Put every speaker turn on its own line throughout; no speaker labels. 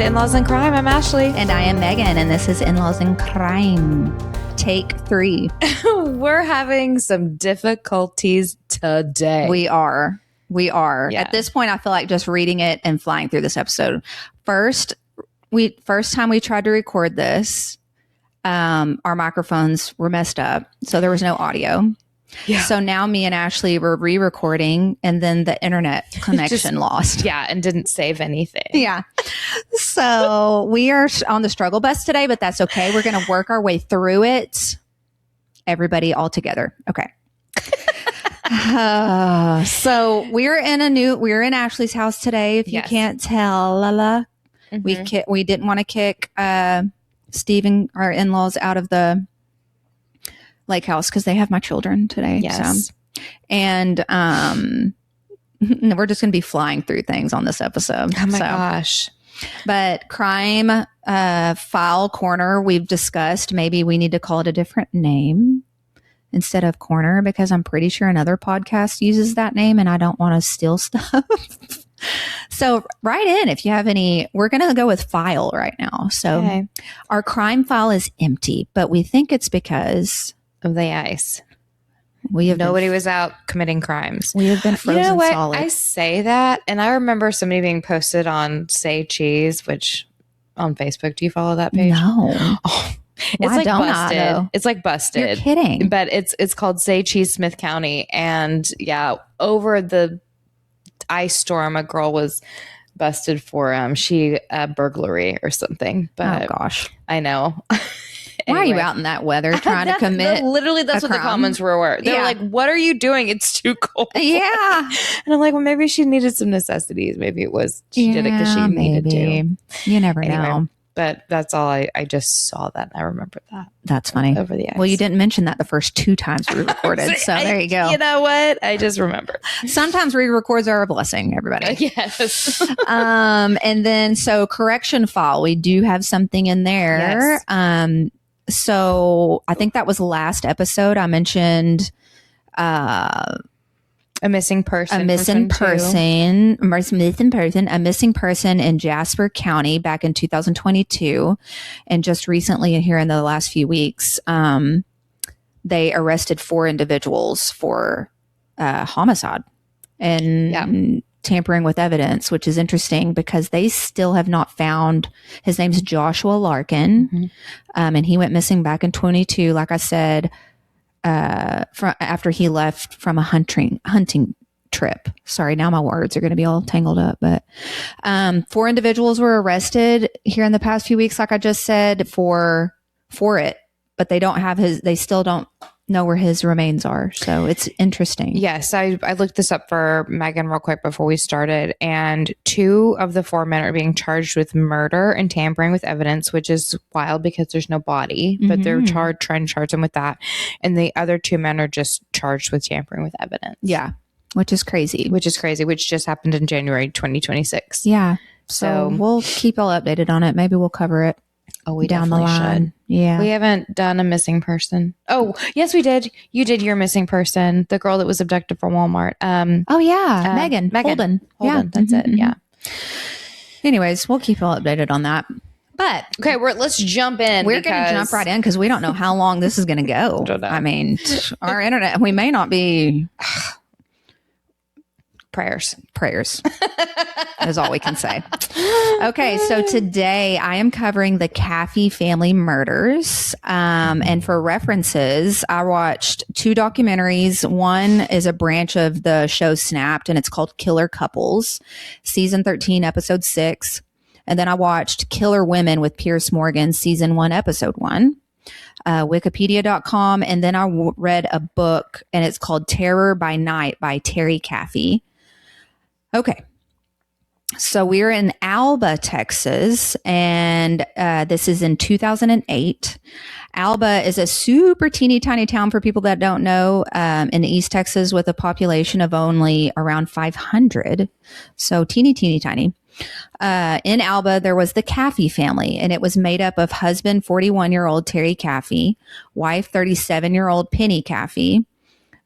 to In-Laws in Crime. I'm Ashley.
And I am Megan, and this is In-Laws in Crime. Take 3.
We're having some difficulties today.
We are.
Yeah.
At this point, I feel like just reading it and flying through this episode. First time we tried to record this, our microphones were messed up, so there was no audio. Yeah. So now me and Ashley were re-recording, and then the internet connection lost.
Yeah, and didn't save anything.
Yeah. So we are on the struggle bus today, but that's okay. We're going to work our way through it. Everybody all together. Okay. So we're in Ashley's house today. If you can't tell, mm-hmm. We didn't want to kick Steve and our in-laws out of the lake house because they have my children today.
Yes.
So. And we're just going to be flying through things on this episode.
Oh my gosh.
But crime file corner, we've discussed maybe we need to call it a different name instead of corner, because I'm pretty sure another podcast uses that name and I don't want to steal stuff. So write in if you have any. We're going to go with file right now. So Our crime file is empty, but we think it's because
of the ice. Nobody was out committing crimes.
We have been frozen solid.
I say that, and I remember somebody being posted on Say Cheese, which on Facebook. Do you follow that page?
No.
Oh, it's like busted. It's like busted.
You're kidding.
But it's called Say Cheese Smith County, and over the ice storm, a girl was busted for burglary or something. But
oh gosh,
I know.
Why are you out in that weather trying to commit?
Literally, that's what the comments were. They were like, "What are you doing? It's too cold."
Yeah,
and I'm like, "Well, maybe she needed some necessities. Maybe it was she did it because she needed to."
You never know.
But that's all. I just saw that. And I remember that.
That's funny.
Over the ice.
Well, you didn't mention that the first 2 times we recorded, so there you go.
You know what? I just remember.
Sometimes re-records are a blessing, everybody.
Yes.
And then correction file. We do have something in there. Yes. So I think that was last episode. I mentioned a missing person in Jasper County back in 2022. And just recently, here in the last few weeks, they arrested 4 individuals for homicide and tampering with evidence, which is interesting because they still have not found. His name's Joshua Larkin, mm-hmm. And he went missing back in 22. Like I said, after he left from a hunting trip. Sorry, now my words are going to be all tangled up. But 4 individuals were arrested here in the past few weeks, like I just said, for it, but they don't have they still don't know where his remains are. So it's interesting.
Yes, I looked this up for Megan real quick before we started, and 2 of the 4 men are being charged with murder and tampering with evidence, which is wild because there's no body, but mm-hmm. they're trying to charge them with that. And the other 2 men are just charged with tampering with evidence.
Yeah, which is crazy.
Which just happened in January 2026.
Yeah. So we'll keep all updated on it. Maybe we'll cover it.
Oh, we down the line. Should.
Yeah.
We haven't done a missing person. Oh, yes, we did. You did your missing person. The girl that was abducted from Walmart.
Megan Holden. Yeah.
That's it. Yeah.
Anyways, we'll keep you all updated on that. But
okay, let's jump in.
We're going to jump right in because we don't know how long this is going to go. I mean, our internet, we may not be... Prayers is all we can say. Okay, so today I am covering the Caffey family murders. And for references, I watched 2 documentaries. One is a branch of the show Snapped, and it's called Killer Couples, season 13, episode 6. And then I watched Killer Women with Piers Morgan, season 1, episode 1. Wikipedia.com. And then I read a book, and it's called Terror by Night by Terry Caffey. Okay, so we're in Alba, Texas, and this is in 2008. Alba is a super teeny tiny town for people that don't know, in East Texas with a population of only around 500. So teeny tiny. In Alba, there was the Caffey family, and it was made up of husband 41-year-old Terry Caffey, wife 37-year-old Penny Caffey,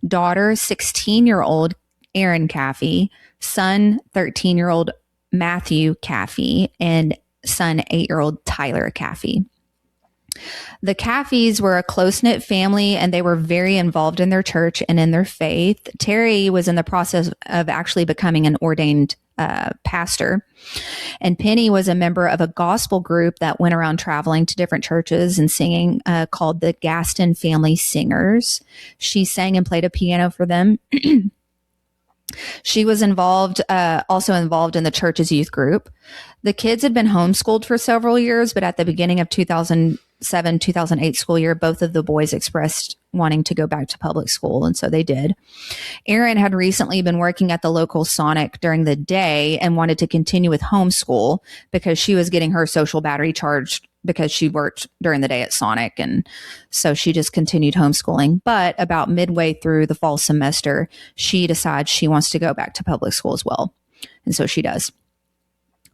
daughter 16-year-old Erin Caffey, son 13-year-old Matthew Caffey, and son, 8-year-old Tyler Caffey. The Caffeys were a close-knit family, and they were very involved in their church and in their faith. Terry was in the process of actually becoming an ordained pastor. And Penny was a member of a gospel group that went around traveling to different churches and singing, called the Gaston Family Singers. She sang and played a piano for them. She was also involved in the church's youth group. The kids had been homeschooled for several years, but at the beginning of 2007-2008 school year, both of the boys expressed wanting to go back to public school, and so they did. Erin had recently been working at the local Sonic during the day and wanted to continue with homeschool because she was getting her social battery charged because she worked during the day at Sonic, and so she just continued homeschooling. But about midway through the fall semester, she decides she wants to go back to public school as well, and so she does.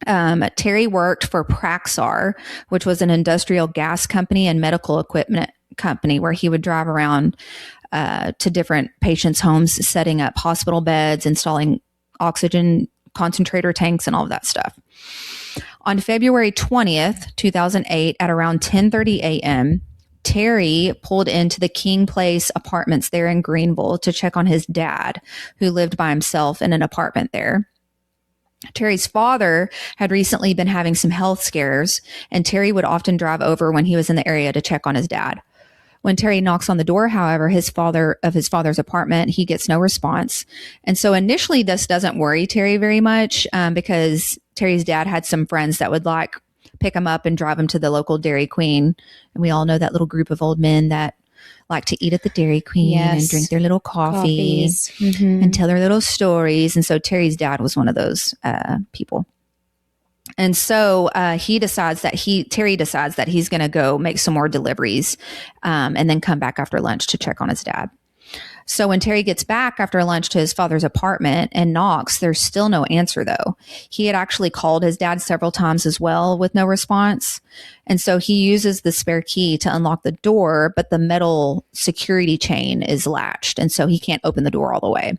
Terry worked for Praxar, which was an industrial gas company and medical equipment company, where he would drive around to different patients' homes, setting up hospital beds, installing oxygen concentrator tanks, and all of that stuff. On February 20th, 2008, at around 10:30 a.m., Terry pulled into the King Place apartments there in Greenville to check on his dad, who lived by himself in an apartment there. Terry's father had recently been having some health scares, and Terry would often drive over when he was in the area to check on his dad. When Terry knocks on the door, however, his father's apartment, he gets no response. And so initially this doesn't worry Terry very much, because Terry's dad had some friends that would like pick him up and drive him to the local Dairy Queen. And we all know that little group of old men that like to eat at the Dairy Queen and drink their little coffee and tell their little stories. And so Terry's dad was one of those people. And so Terry decides that he's going to go make some more deliveries and then come back after lunch to check on his dad. So when Terry gets back after lunch to his father's apartment and knocks, there's still no answer, though. He had actually called his dad several times as well with no response. And so he uses the spare key to unlock the door, but the metal security chain is latched, and so he can't open the door all the way.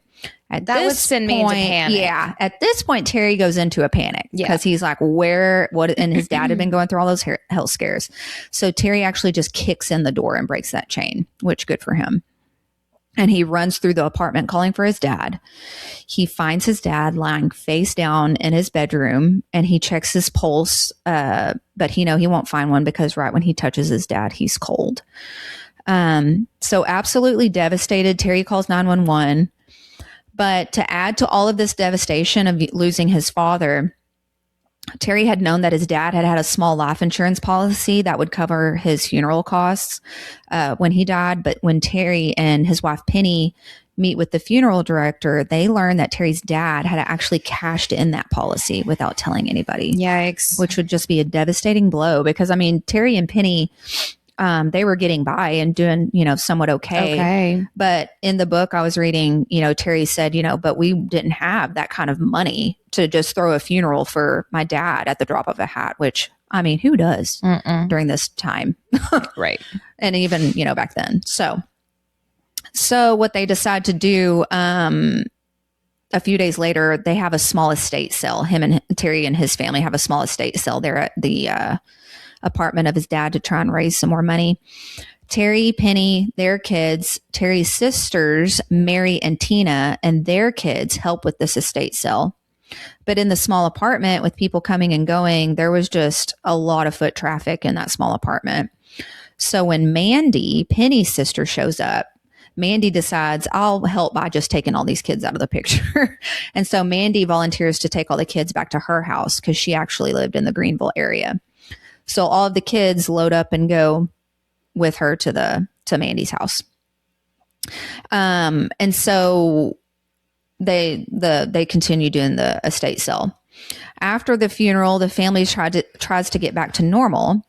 That would send me into panic.
Yeah. At this point, Terry goes into a panic because he's like, and his dad had been going through all those health scares. So Terry actually just kicks in the door and breaks that chain, which good for him. And he runs through the apartment calling for his dad. He finds his dad lying face down in his bedroom, and he checks his pulse. But he won't find one because right when he touches his dad, he's cold. So absolutely devastated, Terry calls 911. But to add to all of this devastation of losing his father, Terry had known that his dad had a small life insurance policy that would cover his funeral costs when he died. But when Terry and his wife Penny meet with the funeral director, they learn that Terry's dad had actually cashed in that policy without telling anybody.
Yikes.
Which would just be a devastating blow because, Terry and Penny, they were getting by and doing, somewhat okay. But in the book I was reading, Terry said, but we didn't have that kind of money to just throw a funeral for my dad at the drop of a hat, which, who does during this time?
Right.
And even, back then. So what they decide to do, a few days later, they have a small estate sale. Him and Terry and his family have a small estate sale there at the apartment of his dad to try and raise some more money. Terry, Penny, their kids, Terry's sisters, Mary and Tina, and their kids help with this estate sale. But in the small apartment with people coming and going, there was just a lot of foot traffic in that small apartment. So when Mandy, Penny's sister, shows up, Mandy decides, I'll help by just taking all these kids out of the picture. And so Mandy volunteers to take all the kids back to her house because she actually lived in the Greenville area. So all of the kids load up and go with her to Mandy's house. And so they continue doing the estate sale. After the funeral, the family tries to get back to normal.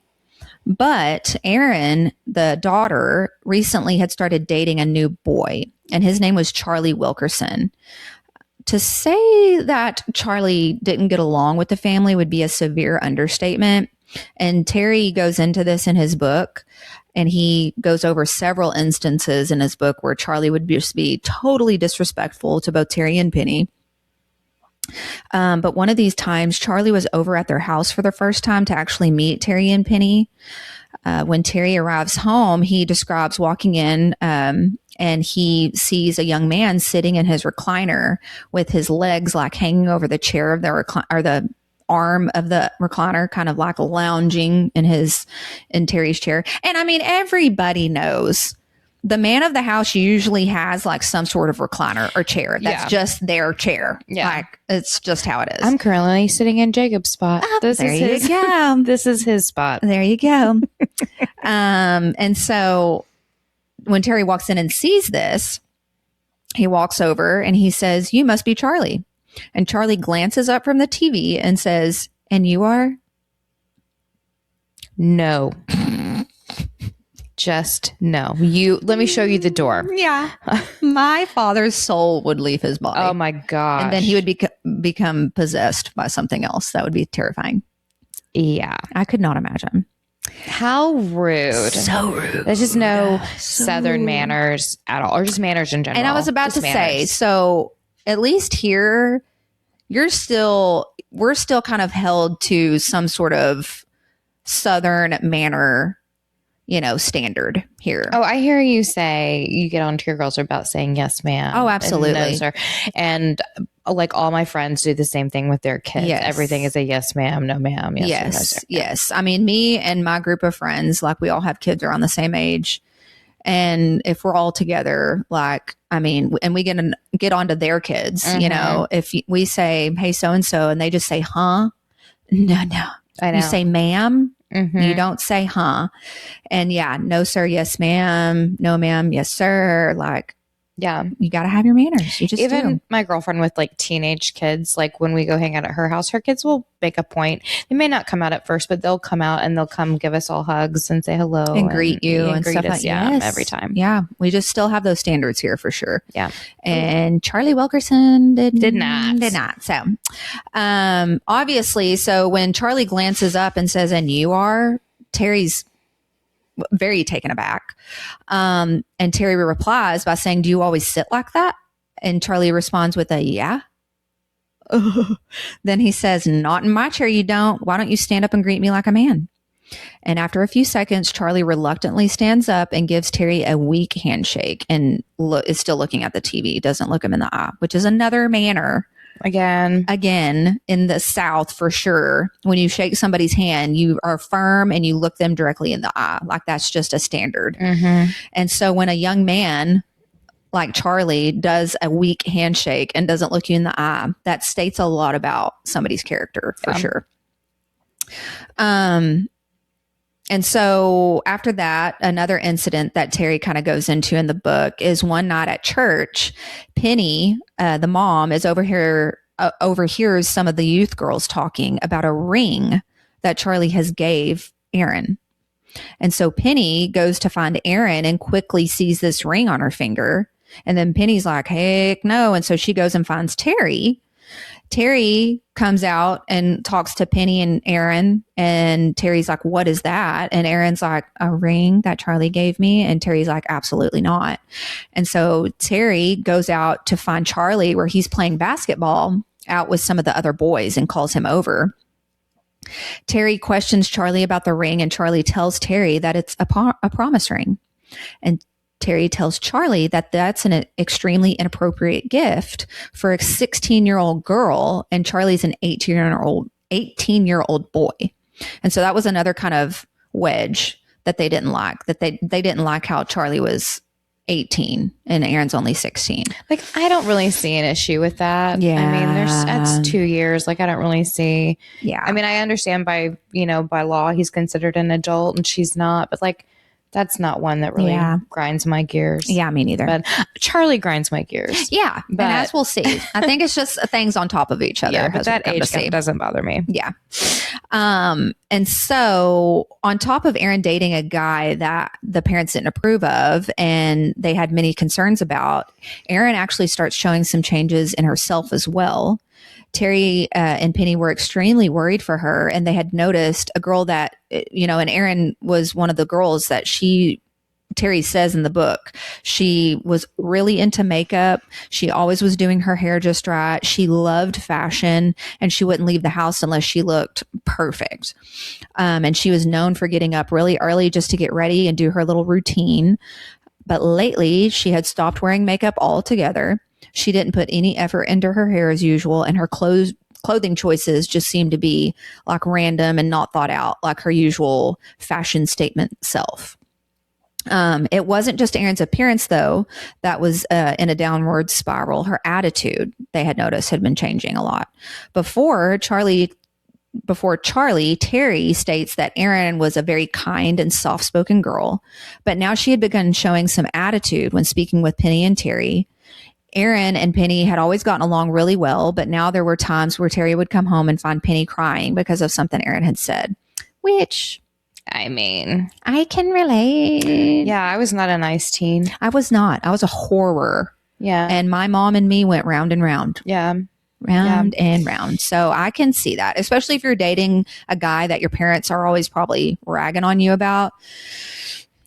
But Erin, the daughter, recently had started dating a new boy, and his name was Charlie Wilkerson. To say that Charlie didn't get along with the family would be a severe understatement. And Terry goes into this in his book, and he goes over several instances in his book where Charlie would just be totally disrespectful to both Terry and Penny. But one of these times, Charlie was over at their house for the first time to actually meet Terry and Penny. When Terry arrives home, he describes walking in and he sees a young man sitting in his recliner with his legs like hanging over the chair of the or the arm of the recliner, kind of like lounging in Terry's chair. And I mean, everybody knows the man of the house usually has like some sort of recliner or chair. That's just their chair. Yeah. Like it's just how it is.
I'm currently sitting in Jacob's spot.
This is
his spot.
There you go. And so when Terry walks in and sees this, he walks over and he says, "You must be Charlie." And Charlie glances up from the TV and says, "And you are?"
No. Just no. Let me show you the door.
Yeah. My father's soul would leave his body.
Oh my gosh.
And then he would become possessed by something else. That would be terrifying.
Yeah.
I could not imagine.
How rude.
So rude.
There's just no Southern manners at all, or just manners in general.
And I was about to say, so at least here, we're still kind of held to some sort of Southern manner, standard here.
Oh, I hear you say you get onto your girls about saying yes, ma'am.
Oh, absolutely.
And, no, sir. And like all my friends do the same thing with their kids. Yes. Everything is a yes, ma'am, no, ma'am.
Yes,
no, sir.
Yes. I mean, me and my group of friends, like we all have kids around the same age. And if we're all together, and we get onto their kids, if we say, "Hey, so-and-so," and they just say, "Huh?" No.
I know.
You say, "Ma'am." Mm-hmm. You don't say, "Huh?" And yeah, "No, sir." "Yes, ma'am." "No, ma'am." "Yes, sir." Yeah, you got to have your manners. You just
even
do.
My girlfriend with like teenage kids, like when we go hang out at her house, her kids will make a point. They may not come out at first, but they'll come out and they'll come give us all hugs and say hello
and greet you and
greet
stuff
us,
like that. Yes.
Every time.
Yeah, we just still have those standards here for sure.
Yeah,
and Charlie Wilkerson
did not.
So, obviously, so when Charlie glances up and says, "And you are?" Terry's very taken aback. And Terry replies by saying, "Do you always sit like that?" And Charlie responds with a "Yeah." Then he says, "Not in my chair, you don't. Why don't you stand up and greet me like a man?" And after a few seconds, Charlie reluctantly stands up and gives Terry a weak handshake and is still looking at the TV, doesn't look him in the eye, which is another manner. Again, in the South, for sure, when you shake somebody's hand, you are firm and you look them directly in the eye. Like that's just a standard. Mm-hmm. And so when a young man like Charlie does a weak handshake and doesn't look you in the eye, that states a lot about somebody's character for sure. And so after that, another incident that Terry kind of goes into in the book is one night at church, Penny, the mom, is overhears some of the youth girls talking about a ring that Charlie has gave Aaron. And so Penny goes to find Aaron and quickly sees this ring on her finger. And then Penny's like, "Heck no." And so she goes and finds Terry. Terry comes out and talks to Penny and Aaron, and Terry's like, "What is that?" And Aaron's like, "A ring that Charlie gave me." And Terry's like, "Absolutely not." And so Terry goes out to find Charlie where he's playing basketball out with some of the other boys and calls him over. Terry questions Charlie about the ring, and Charlie tells Terry that it's a promise ring. And Terry tells Charlie that that's an extremely inappropriate gift for a 16-year-old girl, and Charlie's an 18-year-old boy. And so that was another kind of wedge that they didn't like, that they didn't like how Charlie was 18 and Aaron's only 16.
Like, I don't really see an issue with that.
Yeah.
I mean, that's 2 years. Like, I don't really see.
Yeah.
I mean, I understand by law, he's considered an adult and she's not, but like, that's not one that really grinds my gears.
Yeah, me neither.
But Charlie grinds my gears.
Yeah, but and as we'll see. I think it's just things on top of each other.
Yeah, but that age gap doesn't bother me.
Yeah. And so on top of Aaron dating a guy that the parents didn't approve of and they had many concerns about, Aaron actually starts showing some changes in herself as well. Terry and Penny were extremely worried for her, and they had noticed a girl that, and Aaron was one of the girls that she Terry says in the book. She was really into makeup. She always was doing her hair just right. She loved fashion, and she wouldn't leave the house unless she looked perfect. And she was known for getting up really early just to get ready and do her little routine. But lately, she had stopped wearing makeup altogether. She didn't put any effort into her hair as usual, and her clothing choices just seemed to be like random and not thought out, like her usual fashion statement self. It wasn't just Erin's appearance, though, that was in a downward spiral. Her attitude, they had noticed, had been changing a lot. Before Charlie, Terry states that Erin was a very kind and soft-spoken girl, but now she had begun showing some attitude when speaking with Penny and Terry. Erin and Penny had always gotten along really well, but now there were times where Terry would come home and find Penny crying because of something Erin had said, which,
I mean,
I can relate.
Yeah, I was not a nice teen.
I was not. I was a horror.
Yeah.
And my mom and me went round and round.
Yeah.
Round and round. So I can see that, especially if you're dating a guy that your parents are always probably ragging on you about.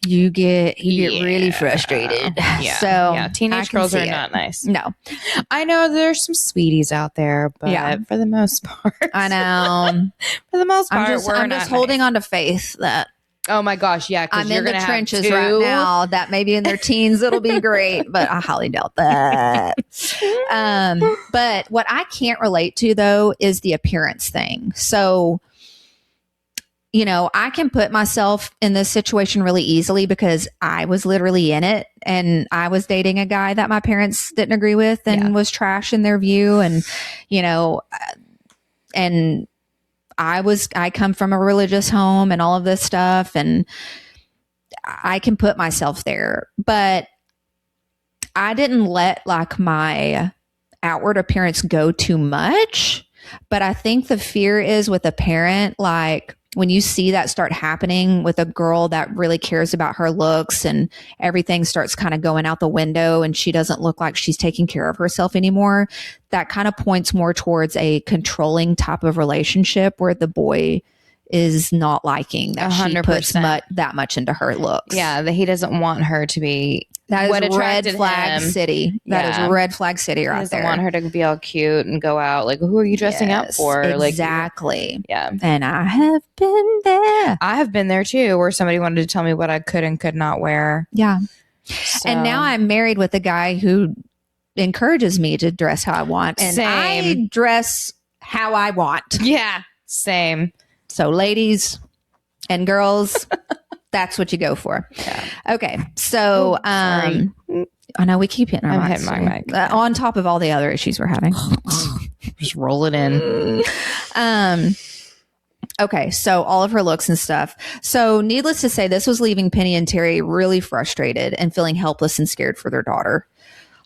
You get really frustrated.
Yeah.
So
yeah, teenage girls are not nice.
No.
I know there's some sweeties out there, but for the most part.
I know.
For the most part,
I'm just holding on to faith that
oh my gosh, yeah,
I'm in the trenches right now. That maybe in their teens it'll be great, but I highly doubt that. But what I can't relate to though is the appearance thing. So, you know, I can put myself in this situation really easily because I was literally in it, and I was dating a guy that my parents didn't agree with and was trash in their view, and you know, and I come from a religious home and all of this stuff, and I can put myself there, but I didn't let like my outward appearance go too much. But I think the fear is with a parent, like when you see that start happening with a girl that really cares about her looks and everything starts kind of going out the window and she doesn't look like she's taking care of herself anymore, that kind of points more towards a controlling type of relationship where the boy is not liking that 100%. She puts that much into her looks.
Yeah, that he doesn't want her to be.
That is red flag city. That is red flag city right there.
He doesn't want her to be all cute and go out. Like, who are you dressing up for?
Exactly.
Like, yeah.
And I have been there.
I have been there too, where somebody wanted to tell me what I could and could not wear.
Yeah. So. And now I'm married with a guy who encourages me to dress how I want. And I dress how I want.
Yeah. Same.
So ladies and girls, that's what you go for. Yeah. Okay. So, I know we keep hitting our mics.
I'm hitting my mic.
On top of all the other issues we're having.
Just roll it in.
Okay. So all of her looks and stuff. So needless to say, this was leaving Penny and Terry really frustrated and feeling helpless and scared for their daughter.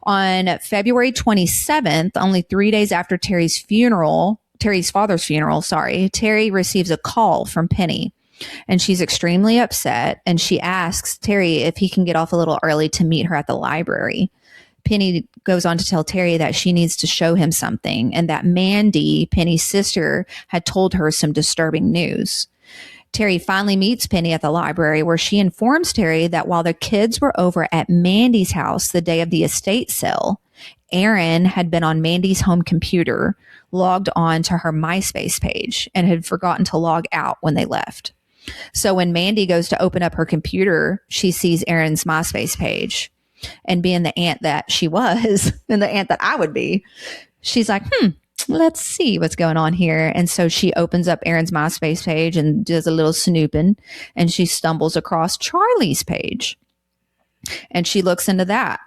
On February 27th, only 3 days after Terry's father's funeral, Terry receives a call from Penny, and she's extremely upset, and she asks Terry if he can get off a little early to meet her at the library. Penny goes on to tell Terry that she needs to show him something, and that Mandy, Penny's sister, had told her some disturbing news. Terry finally meets Penny at the library, where she informs Terry that while the kids were over at Mandy's house the day of the estate sale, Erin had been on Mandy's home computer, logged on to her MySpace page, and had forgotten to log out when they left. So when Mandy goes to open up her computer, she sees Erin's MySpace page. And being the aunt that she was, and the aunt that I would be, she's like, let's see what's going on here. And so she opens up Erin's MySpace page and does a little snooping, and she stumbles across Charlie's page. And she looks into that.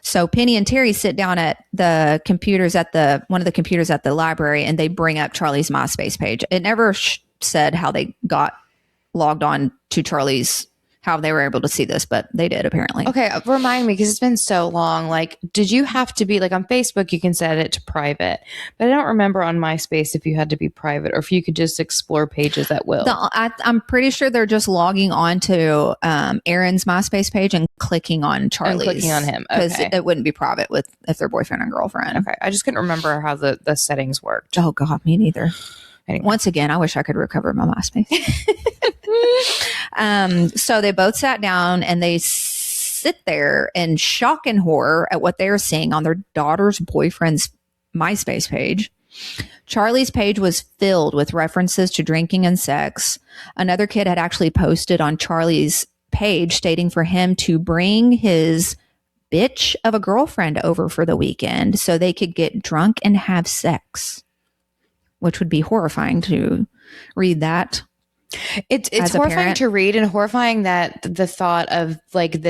So Penny and Terry sit down at the computers at one of the computers at the library, and they bring up Charlie's MySpace page. It never said how they got logged on to Charlie's, how they were able to see this, but they did apparently.
Okay, remind me, because it's been so long. Like, did you have to be, like, on Facebook you can set it to private, but I don't remember on MySpace if you had to be private or if you could just explore pages at will.
I'm pretty sure they're just logging on to Erin's MySpace page and clicking on Charlie's.
And clicking on him.
Because it wouldn't be private if they're boyfriend and girlfriend.
Okay, I just couldn't remember how the settings worked.
Oh God, me neither.
Anyway.
Once again, I wish I could recover my MySpace. So they both sat down and they sit there in shock and horror at what they were seeing on their daughter's boyfriend's MySpace page. Charlie's page was filled with references to drinking and sex. Another kid had actually posted on Charlie's page stating for him to bring his bitch of a girlfriend over for the weekend so they could get drunk and have sex, which would be horrifying to read that.
It's horrifying to read, and horrifying that the thought of like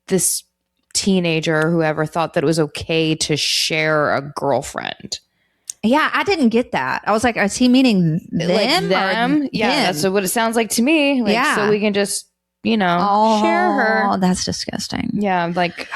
this teenager or whoever thought that it was okay to share a girlfriend.
Yeah, I didn't get that. I was like, is he meaning them?
Like them? Yeah,
him?
that's what it sounds like to me. Like,
yeah.
So we can just, share her.
Oh, that's disgusting.
Yeah, like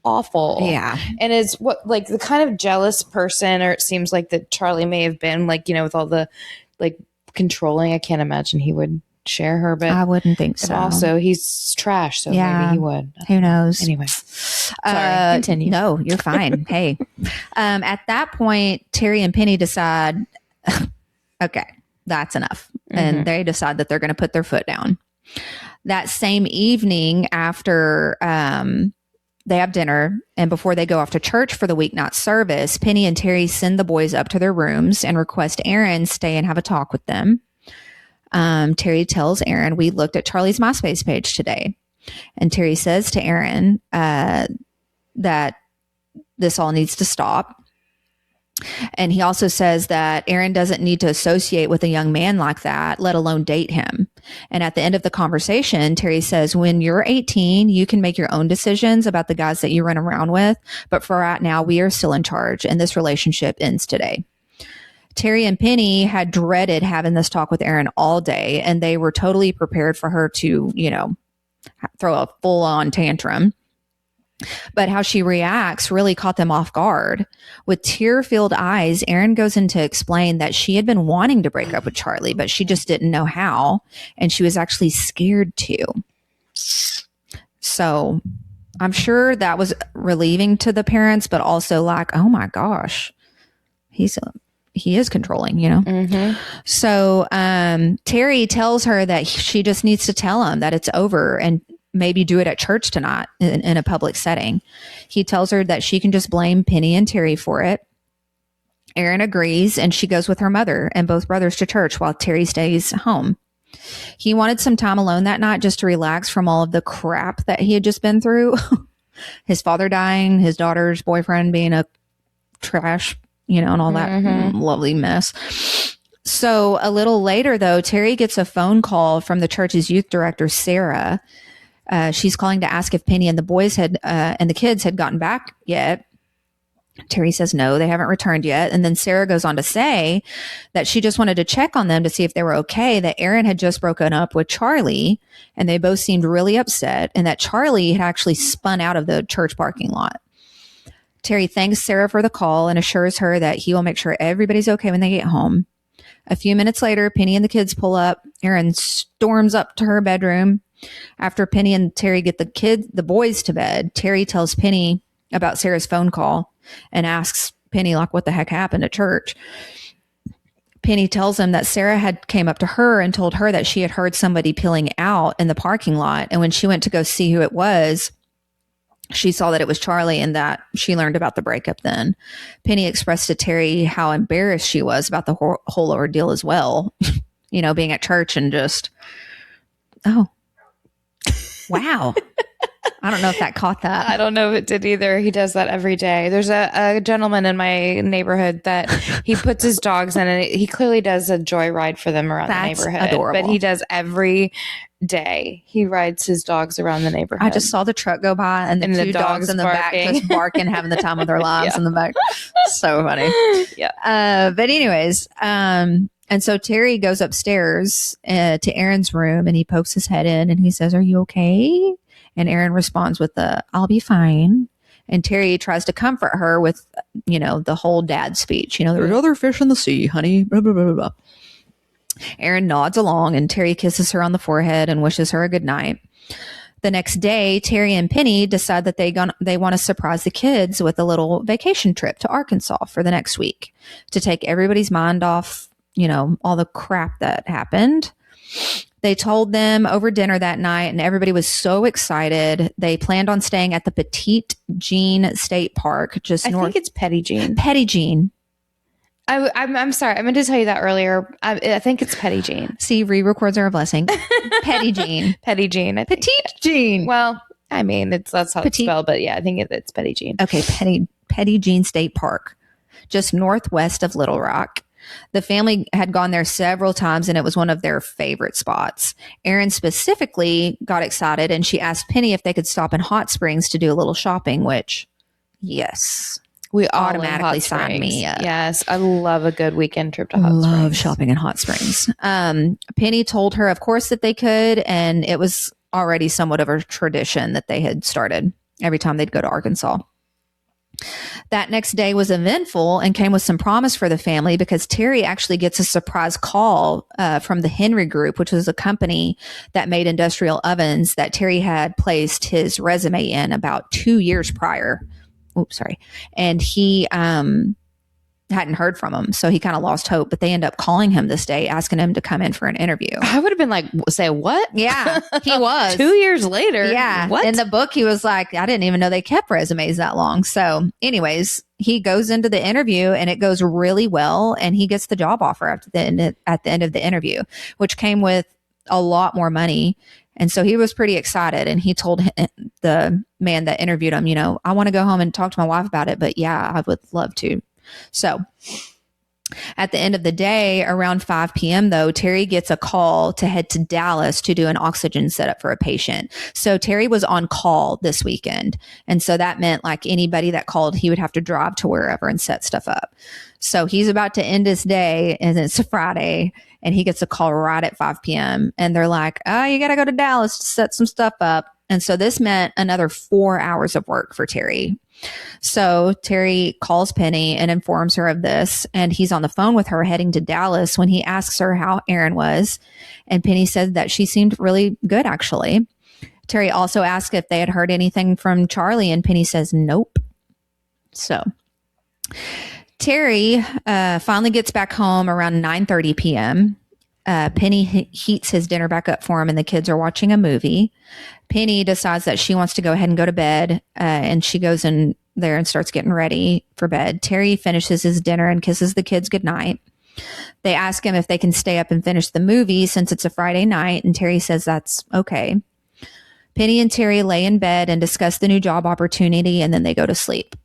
awful.
Yeah.
And it's what like the kind of jealous person, or it seems like that Charlie may have been, like, with all the like controlling. I can't imagine he would share her, but
I wouldn't think so.
Also, he's trash, so maybe he would.
Who knows?
Anyway, sorry. Continue.
No, you're fine. Hey, at that point, Terry and Penny decide, okay, that's enough, and they decide that they're going to put their foot down. That same evening, after they have dinner and before they go off to church for the weeknight service, Penny and Terry send the boys up to their rooms and request Aaron stay and have a talk with them. Terry tells Aaron, we looked at Charlie's MySpace page today. And Terry says to Aaron that this all needs to stop. And he also says that Aaron doesn't need to associate with a young man like that, let alone date him. And at the end of the conversation, Terry says, when you're 18, you can make your own decisions about the guys that you run around with. But for right now, we are still in charge, and this relationship ends today. Terry and Penny had dreaded having this talk with Aaron all day, and they were totally prepared for her to, throw a full-on tantrum. But how she reacts really caught them off guard. With tear-filled eyes, Erin goes in to explain that she had been wanting to break up with Charlie, but she just didn't know how, and she was actually scared to. So I'm sure that was relieving to the parents, but also like, oh my gosh, he is controlling,
Mm-hmm.
So Terry tells her that she just needs to tell him that it's over and maybe do it at church tonight in a public setting. He tells her that she can just blame Penny and Terry for it. Erin agrees, and she goes with her mother and both brothers to church while Terry stays home. He wanted some time alone that night just to relax from all of the crap that he had just been through. His father dying, his daughter's boyfriend being a trash, and all that lovely mess. So a little later, though, Terry gets a phone call from the church's youth director, Sarah. She's calling to ask if Penny and the boys and the kids had gotten back yet. Terry says no, they haven't returned yet. And then Sarah goes on to say that she just wanted to check on them to see if they were okay, that Aaron had just broken up with Charlie, and they both seemed really upset, and that Charlie had actually spun out of the church parking lot. Terry thanks Sarah for the call and assures her that he will make sure everybody's okay when they get home. A few minutes later, Penny and the kids pull up. Aaron storms up to her bedroom. After Penny and Terry get the boys to bed, Terry tells Penny about Sarah's phone call and asks Penny, like, what the heck happened at church? Penny tells him that Sarah had came up to her and told her that she had heard somebody peeling out in the parking lot. And when she went to go see who it was, she saw that it was Charlie, and that she learned about the breakup then. Penny expressed to Terry how embarrassed she was about the whole ordeal as well. Being at church and just, oh, wow. I don't know if that caught that.
I don't know if it did either. He does that every day. There's a gentleman in my neighborhood that he puts his dogs in, and he clearly does a joyride for them around the neighborhood.
Adorable.
But he does every day. He rides his dogs around the neighborhood.
I just saw the truck go by, and the two dogs in the back just barking, having the time of their lives in the back. So funny.
Yeah.
But anyways, and so Terry goes upstairs to Aaron's room, and he pokes his head in, and he says, "Are you okay?" And Aaron responds with "I'll be fine." And Terry tries to comfort her with, the whole dad speech. There's other fish in the sea, honey. Blah, blah, blah, blah. Aaron nods along, and Terry kisses her on the forehead and wishes her a good night. The next day, Terry and Penny decide that they want to surprise the kids with a little vacation trip to Arkansas for the next week to take everybody's mind off, all the crap that happened. They told them over dinner that night, and everybody was so excited. They planned on staying at the Petite Jean State Park, just
I
north.
think it's Petit Jean.
Petit Jean.
I'm sorry. I meant to tell you that earlier. I think it's Petit Jean.
See, re-records are a blessing. Petit Jean.
Petit Jean.
Petite Jean.
Well, I mean, that's how it's spelled, but yeah, I think it's Petit Jean.
Okay, Petit Jean State Park, just northwest of Little Rock. The family had gone there several times, and it was one of their favorite spots. Erin specifically got excited, and she asked Penny if they could stop in Hot Springs to do a little shopping, which, yes.
We
automatically signed me up.
Yes, I love a good weekend trip to Hot Springs.
Love shopping in Hot Springs. Penny told her, of course, that they could, and it was already somewhat of a tradition that they had started every time they'd go to Arkansas. That next day was eventful and came with some promise for the family, because Terry actually gets a surprise call from the Henry Group, which was a company that made industrial ovens that Terry had placed his resume in about 2 years prior. Oops, sorry. And he hadn't heard from him, so he kind of lost hope. But they end up calling him this day, asking him to come in for an interview.
I would have been like, say what?
Yeah, he was.
2 years later.
Yeah.
What?
In the book, he was like, I didn't even know they kept resumes that long. So anyways, he goes into the interview and it goes really well. And he gets the job offer at the end of the interview, which came with a lot more money. And so he was pretty excited. And he told the man that interviewed him, I want to go home and talk to my wife about it. But yeah, I would love to. So at the end of the day, around 5 p.m., though, Terry gets a call to head to Dallas to do an oxygen setup for a patient. So Terry was on call this weekend. And so that meant like anybody that called, he would have to drive to wherever and set stuff up. So he's about to end his day, and it's a Friday, and he gets a call right at 5 p.m. And they're like, oh, you got to go to Dallas to set some stuff up. And so this meant another 4 hours of work for Terry. So Terry calls Penny and informs her of this, and he's on the phone with her heading to Dallas when he asks her how Erin was. And Penny said that she seemed really good, actually. Terry also asked if they had heard anything from Charlie, and Penny says nope. So Terry finally gets back home around 9:30 p.m. Penny heats his dinner back up for him, and the kids are watching a movie. Penny decides that she wants to go ahead and go to bed, and she goes in there and starts getting ready for bed. Terry finishes his dinner and kisses the kids goodnight. They ask him if they can stay up and finish the movie since it's a Friday night, and Terry says that's okay. Penny and Terry lay in bed and discuss the new job opportunity, and then they go to sleep.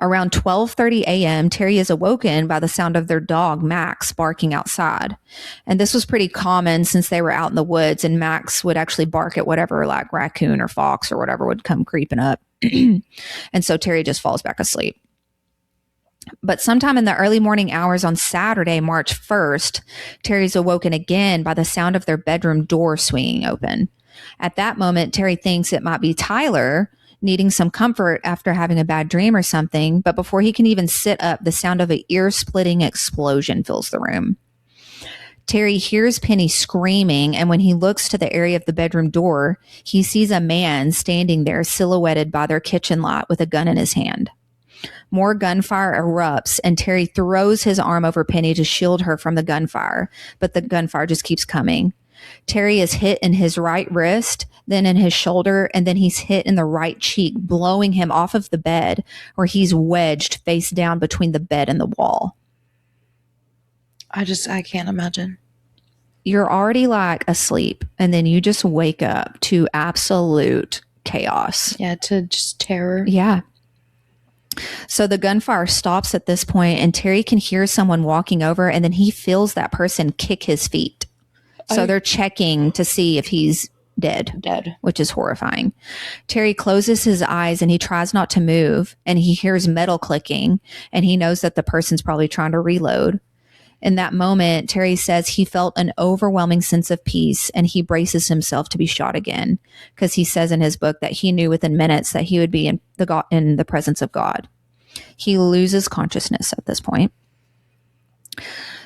Around 12:30 a.m., Terry is awoken by the sound of their dog, Max, barking outside. And this was pretty common since they were out in the woods, and Max would actually bark at whatever, like raccoon or fox or whatever would come creeping up. And so Terry just falls back asleep. But sometime in the early morning hours on Saturday, March 1st, Terry's awoken again by the sound of their bedroom door swinging open. At that moment, Terry thinks it might be Tyler needing some comfort after having a bad dream or something, but before he can even sit up, the sound of an ear-splitting explosion fills the room. Terry hears Penny screaming, and when he looks to the area of the bedroom door, he sees a man standing there silhouetted by their kitchen light with a gun in his hand. More gunfire erupts, and Terry throws his arm over Penny to shield her from the gunfire, but the gunfire just keeps coming. Terry is hit in his right wrist, then in his shoulder, and then he's hit in the right cheek, blowing him off of the bed, where he's wedged face down between the bed and the wall.
I can't imagine.
You're already like asleep, and then you just wake up to absolute chaos.
Yeah, to just terror.
Yeah. So the gunfire stops at this point, and Terry can hear someone walking over, and then he feels that person kick his feet. So they're checking to see if he's dead, which is horrifying. Terry closes his eyes and he tries not to move, and he hears metal clicking, and he knows that the person's probably trying to reload. In that moment, Terry says he felt an overwhelming sense of peace, and he braces himself to be shot again, because he says in his book that he knew within minutes that he would be in the presence of God. He loses consciousness at this point.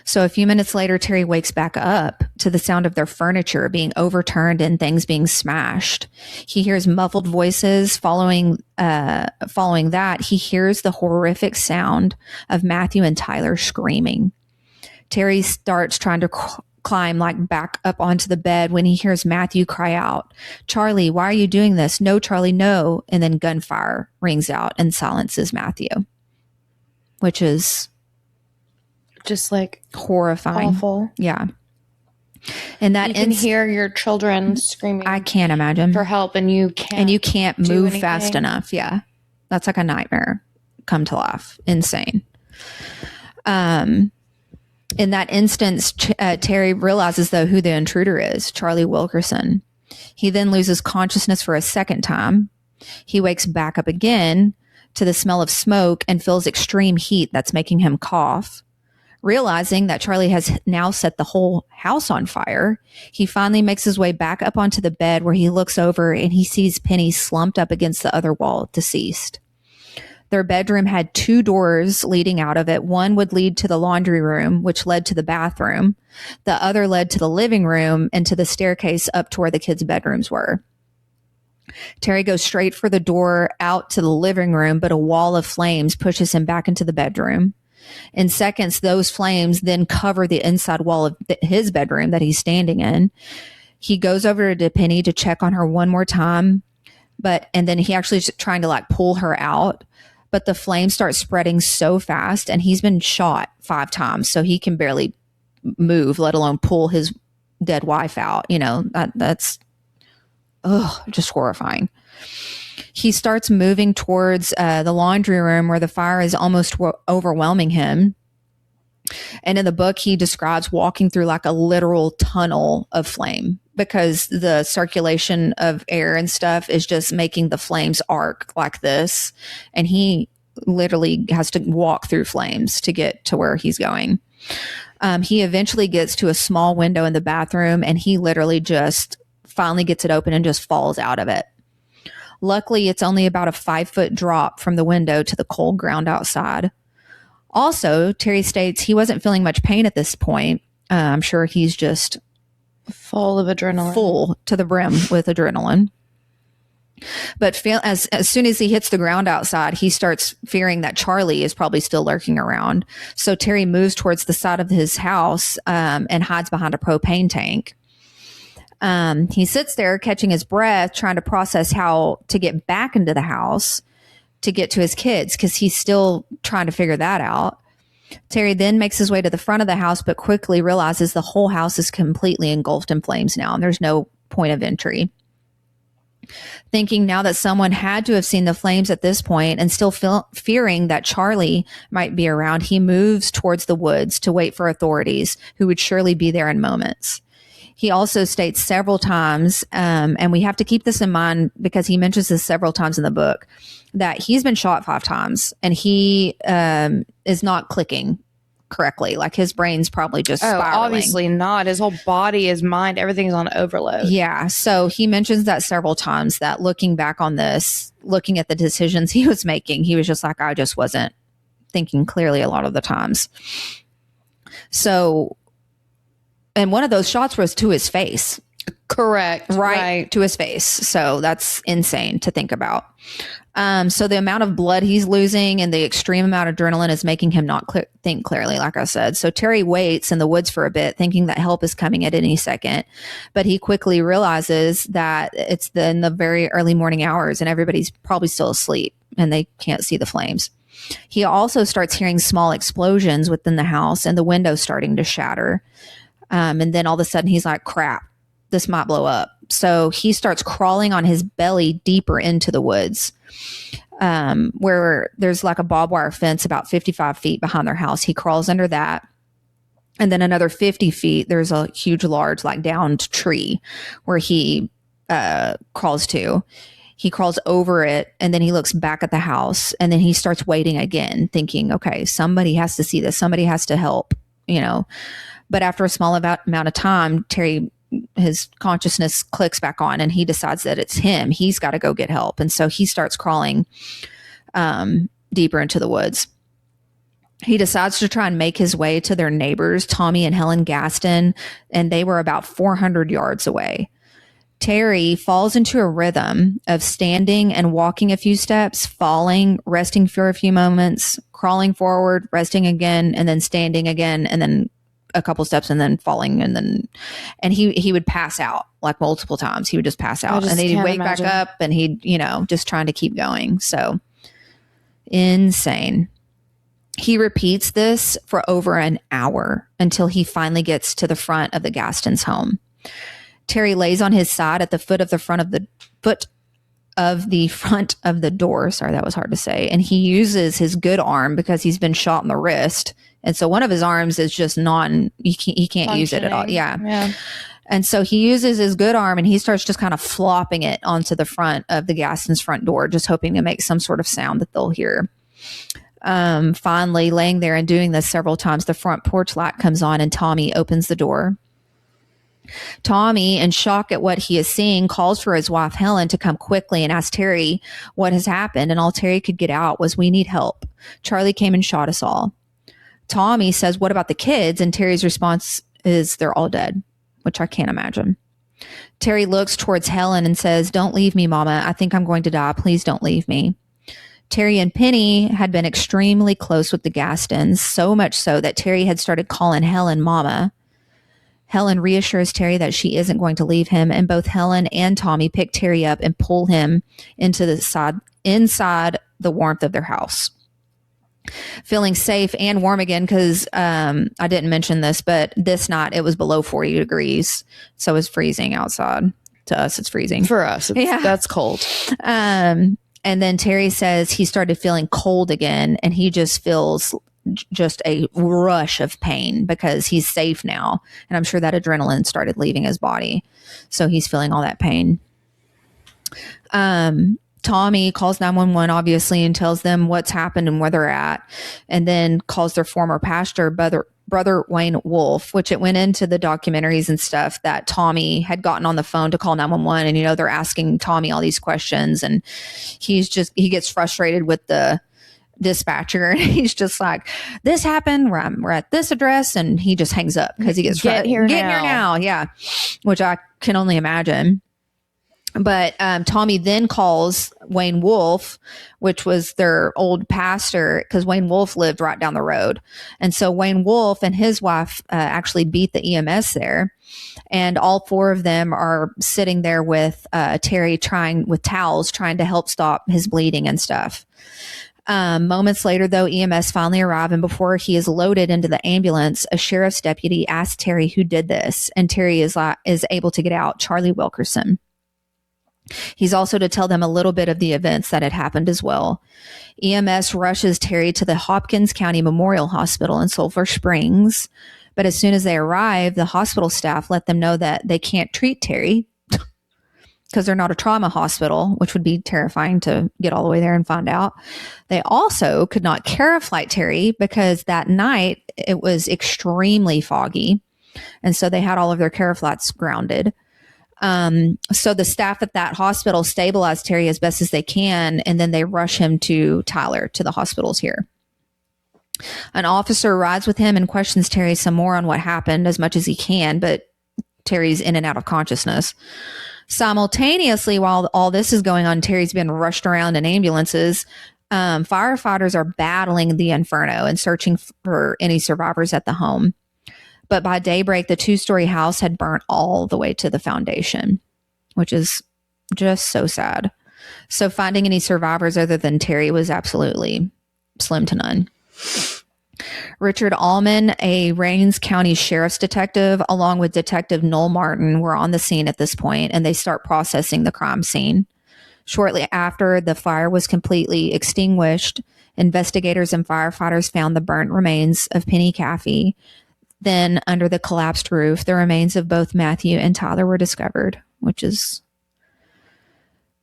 So a few minutes later, Terry wakes back up to the sound of their furniture being overturned and things being smashed. He hears muffled voices. Following that, he hears the horrific sound of Matthew and Tyler screaming. Terry starts trying to climb like back up onto the bed when he hears Matthew cry out, "Charlie, why are you doing this? No, Charlie, no." And then gunfire rings out and silences Matthew, which is
just like
horrifying.
Awful.
Yeah. And that
you can hear your children screaming.
I can't imagine.
For help, and you can't
move fast enough. Yeah. That's like a nightmare come to life. Insane. In that instance, Terry realizes, though, who the intruder is, Charlie Wilkerson. He then loses consciousness for a second time. He wakes back up again to the smell of smoke and feels extreme heat that's making him cough. Realizing that Charlie has now set the whole house on fire, he finally makes his way back up onto the bed, where he looks over and he sees Penny slumped up against the other wall, deceased. Their bedroom had 2 doors leading out of it. One would lead to the laundry room, which led to the bathroom. The other led to the living room and to the staircase up to where the kids' bedrooms were. Terry goes straight for the door out to the living room, but a wall of flames pushes him back into the bedroom. In seconds, those flames then cover the inside wall of his bedroom that he's standing in. He goes over to Penny to check on her one more time, and then he actually is trying to like pull her out. But the flames start spreading so fast, and he's been shot 5 times, so he can barely move, let alone pull his dead wife out. You know, that's just horrifying. He starts moving towards the laundry room, where the fire is almost overwhelming him. And in the book, he describes walking through like a literal tunnel of flame, because the circulation of air and stuff is just making the flames arc like this. And he literally has to walk through flames to get to where he's going. He eventually gets to a small window in the bathroom, and he literally just finally gets it open and just falls out of it. Luckily, it's only about a 5-foot drop from the window to the cold ground outside. Also, Terry states he wasn't feeling much pain at this point. I'm sure he's just
full of adrenaline,
full to the brim with adrenaline. But as soon as he hits the ground outside, he starts fearing that Charlie is probably still lurking around. So Terry moves towards the side of his house and hides behind a propane tank. He sits there catching his breath, trying to process how to get back into the house to get to his kids, because he's still trying to figure that out. Terry then makes his way to the front of the house, but quickly realizes the whole house is completely engulfed in flames now, and there's no point of entry. Thinking now that someone had to have seen the flames at this point, and still fearing that Charlie might be around, he moves towards the woods to wait for authorities, who would surely be there in moments. He also states several times, and we have to keep this in mind because he mentions this several times in the book, that he's been shot 5 times, and he is not clicking correctly. Like his brain's probably just spiraling.
Obviously not. His whole body, his mind, everything's on overload.
Yeah. So he mentions that several times, that looking back on this, looking at the decisions he was making, he was just like, I just wasn't thinking clearly a lot of the times. So, and one of those shots was to his face.
Correct.
Right to his face. So that's insane to think about. So the amount of blood he's losing and the extreme amount of adrenaline is making him not think clearly, like I said. So Terry waits in the woods for a bit, thinking that help is coming at any second. But he quickly realizes that it's in the very early morning hours, and everybody's probably still asleep and they can't see the flames. He also starts hearing small explosions within the house and the windows starting to shatter. And then all of a sudden he's like, crap, this might blow up. So he starts crawling on his belly deeper into the woods, where there's like a barbed wire fence about 55 feet behind their house. He crawls under that. And then another 50 feet, there's a huge, large, like downed tree where he crawls to. He crawls over it, and then he looks back at the house, and then he starts waiting again, thinking, okay, somebody has to see this. Somebody has to help, you know. But after a small amount of time, his consciousness clicks back on, and he decides that it's him. He's got to go get help. And so he starts crawling deeper into the woods. He decides to try and make his way to their neighbors, Tommy and Helen Gaston, and they were about 400 yards away. Terry falls into a rhythm of standing and walking a few steps, falling, resting for a few moments, crawling forward, resting again, and then standing again, and then a couple steps and then falling, and he would pass out like multiple times. He would just pass out, and then he'd wake back up, and he'd, just trying to keep going. So insane. He repeats this for over an hour until he finally gets to the front of the Gastons' home. Terry lays on his side at the foot of the front of the door. Sorry, that was hard to say. And he uses his good arm because he's been shot in the wrist. And so one of his arms is just he can't use it at all. Yeah. And so he uses his good arm and he starts just kind of flopping it onto the front of the Gastons' front door, just hoping to make some sort of sound that they'll hear. Finally, laying there and doing this several times, the front porch light comes on and Tommy opens the door. Tommy, in shock at what he is seeing, calls for his wife Helen to come quickly and ask Terry what has happened, and all Terry could get out was, "We need help. Charlie came and shot us all." Tommy says, "What about the kids?" And Terry's response is, "They're all dead," which I can't imagine. Terry looks towards Helen and says, "Don't leave me, Mama. I think I'm going to die. Please don't leave me." Terry and Penny had been extremely close with the Gastons, so much so that Terry had started calling Helen Mama. Helen reassures Terry that she isn't going to leave him, and both Helen and Tommy pick Terry up and pull him into inside the warmth of their house. Feeling safe and warm again, because I didn't mention this, but this night it was below 40 degrees, so it's freezing outside. To us, it's freezing.
For us, that's cold.
And then Terry says he started feeling cold again, and he just feels just a rush of pain because he's safe now. And I'm sure that adrenaline started leaving his body. So he's feeling all that pain. Tommy calls 911, obviously, and tells them what's happened and where they're at. And then calls their former pastor, brother Wayne Wolf, which it went into the documentaries and stuff that Tommy had gotten on the phone to call 911. And, they're asking Tommy all these questions, and he gets frustrated with the dispatcher, and he's just like, "This happened, we're at this address," and he just hangs up because he gets
Get here
now. Yeah, which I can only imagine. But Tommy then calls Wayne Wolf, which was their old pastor, because Wayne Wolf lived right down the road. And so Wayne Wolf and his wife actually beat the EMS there. And all four of them are sitting there with Terry with towels, trying to help stop his bleeding and stuff. Moments later, though, EMS finally arrive, and before he is loaded into the ambulance, a sheriff's deputy asks Terry who did this, and Terry is able to get out, Charlie Wilkerson. He's also to tell them a little bit of the events that had happened as well. EMS rushes Terry to the Hopkins County Memorial Hospital in Sulphur Springs, but as soon as they arrive, the hospital staff let them know that they can't treat Terry because they're not a trauma hospital, which would be terrifying to get all the way there and find out. They also could not care flight Terry because that night it was extremely foggy, and so they had all of their care flights grounded. So the staff at that hospital stabilize Terry as best as they can, and then they rush him to Tyler, to the hospitals here. An officer rides with him and questions Terry some more on what happened as much as he can, but Terry's in and out of consciousness. Simultaneously, while all this is going on, Terry's been rushed around in ambulances. Firefighters are battling the inferno and searching for any survivors at the home. But by daybreak, the 2-story house had burnt all the way to the foundation, which is just so sad. So finding any survivors other than Terry was absolutely slim to none. Richard Allman, a Rains County Sheriff's detective, along with Detective Noel Martin, were on the scene at this point, and they start processing the crime scene. Shortly after the fire was completely extinguished, investigators and firefighters found the burnt remains of Penny Caffey. Then, under the collapsed roof, the remains of both Matthew and Tyler were discovered, which is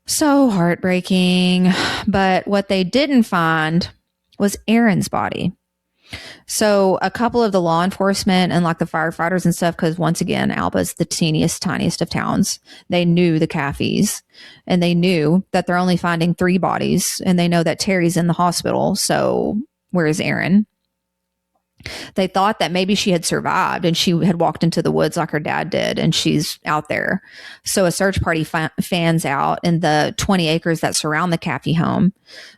so heartbreaking. But what they didn't find was Aaron's body. So a couple of the law enforcement and like the firefighters and stuff, because once again, Alba's the tiniest of towns. They knew the Caffeys, and they knew that they're only finding 3 bodies, and they know that Terry's in the hospital. So where is Aaron? They thought that maybe she had survived and she had walked into the woods like her dad did, and she's out there. So a search party fans out in the 20 acres that surround the Caffey home,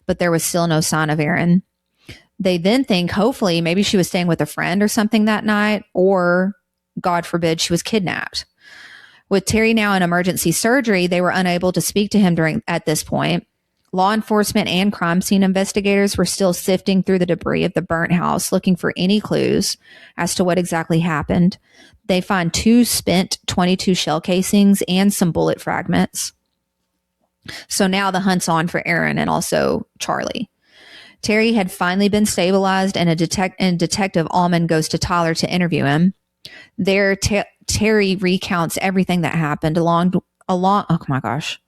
but there was still no sign of Aaron. They then think hopefully maybe she was staying with a friend or something that night, or God forbid she was kidnapped. With Terry now in emergency surgery, they were unable to speak to him at this point. Law enforcement and crime scene investigators were still sifting through the debris of the burnt house, looking for any clues as to what exactly happened. They find 2 spent .22 shell casings and some bullet fragments. So now the hunt's on for Aaron and also Charlie. Terry had finally been stabilized, and Detective Allman goes to Tyler to interview him. There, Terry recounts everything that happened along. Oh my gosh.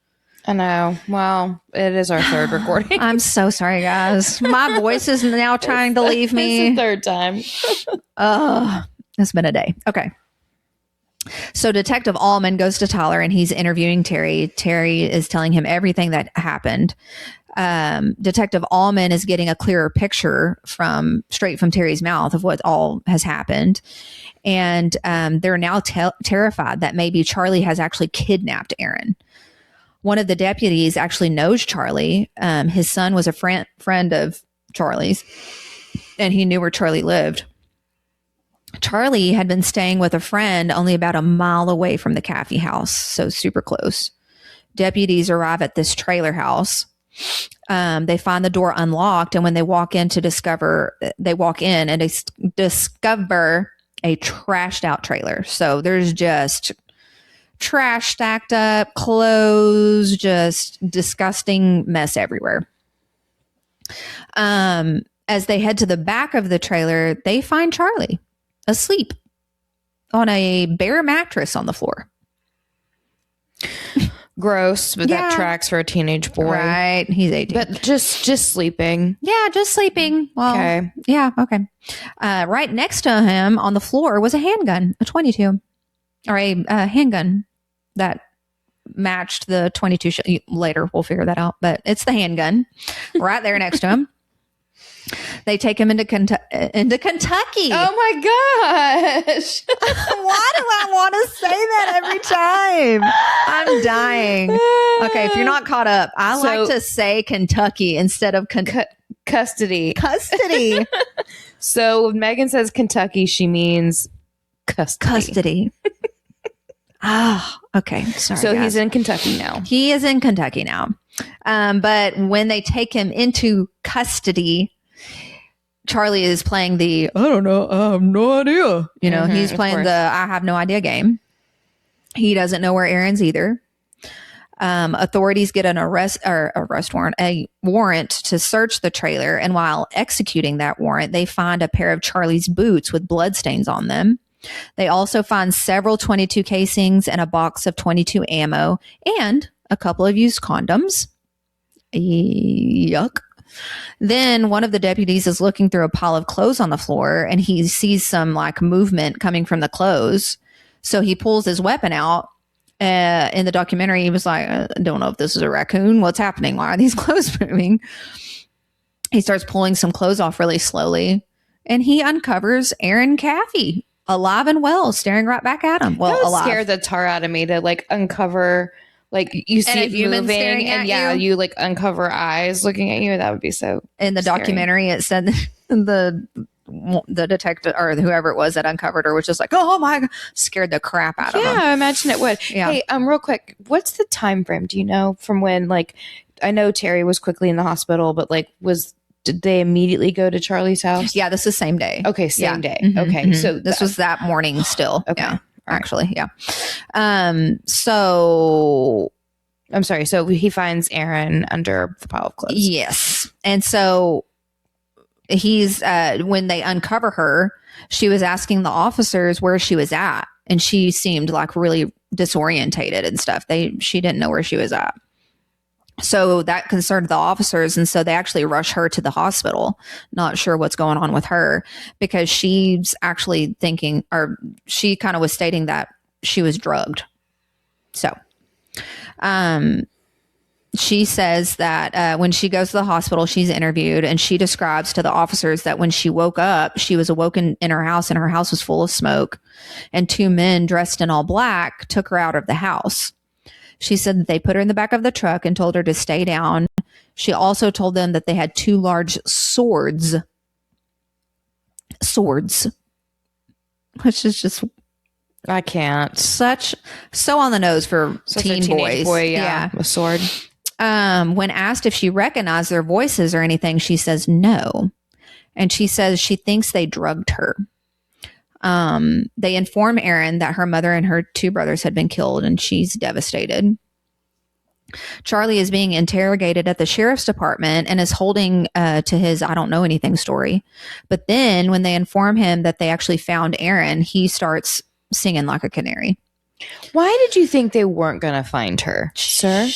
I know. Well, it is our third recording.
I'm so sorry, guys. My voice is now trying to leave me.
It's the third time.
It's been a day. Okay. So Detective Allman goes to Tyler and he's interviewing Terry. Terry is telling him everything that happened. Detective Allman is getting a clearer picture straight from Terry's mouth of what all has happened. And they're now terrified that maybe Charlie has actually kidnapped Aaron. One of the deputies actually knows Charlie. His son was a friend of Charlie's, and he knew where Charlie lived. Charlie had been staying with a friend only about a mile away from the Caffey house, so super close. Deputies arrive at this trailer house. They find the door unlocked, and when they walk in and discover a trashed out trailer. So there's just trash stacked up, clothes, just disgusting mess everywhere. As they head to the back of the trailer, they find Charlie asleep on a bare mattress on the floor.
Gross, but that tracks for a teenage boy.
Right. He's 18.
But just sleeping.
Yeah, just sleeping. Well,
okay.
Yeah, okay. Right next to him on the floor was a handgun, a .22. Or a handgun that matched the .22. Later, we'll figure that out. But it's the handgun right there next to him. They take him into Kentucky.
Oh my gosh.
Why do I want to say that every time? I'm dying. Okay, if you're not caught up, I like to say Kentucky instead of
custody.
Custody.
So when Megan says Kentucky, she means custody.
Okay. Sorry.
So
guys.
he's in Kentucky now.
He is in Kentucky now. But when they take him into custody, Charlie is playing the, I don't know, I have no idea. He's playing the I have no idea game. He doesn't know where Aaron's either. Authorities get an arrest warrant, a warrant to search the trailer. And while executing that warrant, they find a pair of Charlie's boots with bloodstains on them. They also find several .22 casings and a box of .22 ammo and a couple of used condoms. Yuck. Then one of the deputies is looking through a pile of clothes on the floor and he sees some movement coming from the clothes. So he pulls his weapon out. In the documentary, he was like, I don't know if this is a raccoon. What's happening? Why are these clothes moving? He starts pulling some clothes off really slowly and he uncovers Aaron Caffey, alive and well, staring right back at him. Well, alive.
Scared the tar out of me to uncover. You see it moving, and you uncover eyes looking at you. That would be so.
In the documentary, it said the detective or whoever it was that uncovered her was just like, "Oh my God," scared the crap out of him.
Yeah, I imagine it would. Yeah. Hey, real quick, what's the time frame? Do you know from when? I know Terry was quickly in the hospital, but did they immediately go to Charlie's house?
Yeah, this is same day.
Okay, same day.
Mm-hmm,
okay,
mm-hmm.
So
this was that morning still.
Okay.
Yeah. Actually, yeah. So
I'm sorry. So he finds Aaron under the pile of clothes.
Yes. And so he's, when they uncover her, she was asking the officers where she was at. And she seemed really disorientated and stuff. She didn't know where she was at. So that concerned the officers. And so they actually rush her to the hospital, not sure what's going on with her, because she's actually thinking, or she kind of was stating that she was drugged. So she says that when she goes to the hospital, she's interviewed and she describes to the officers that when she woke up, she was awoken in her house and her house was full of smoke. And 2 men dressed in all black took her out of the house. She said that they put her in the back of the truck and told her to stay down. She also told them that they had 2 large swords swords, which is just
I can't.
so on the nose for
Such
teen
a teenage
boys.
boy, yeah. A sword.
When asked if she recognized their voices or anything, she says no. And she says she thinks they drugged her. They inform Erin that her mother and her 2 brothers had been killed, and she's devastated. Charlie is being interrogated at the sheriff's department and is holding to his I don't know anything story. But then when they inform him that they actually found Erin, he starts singing like a canary.
Why did you think they weren't going to find her, sir?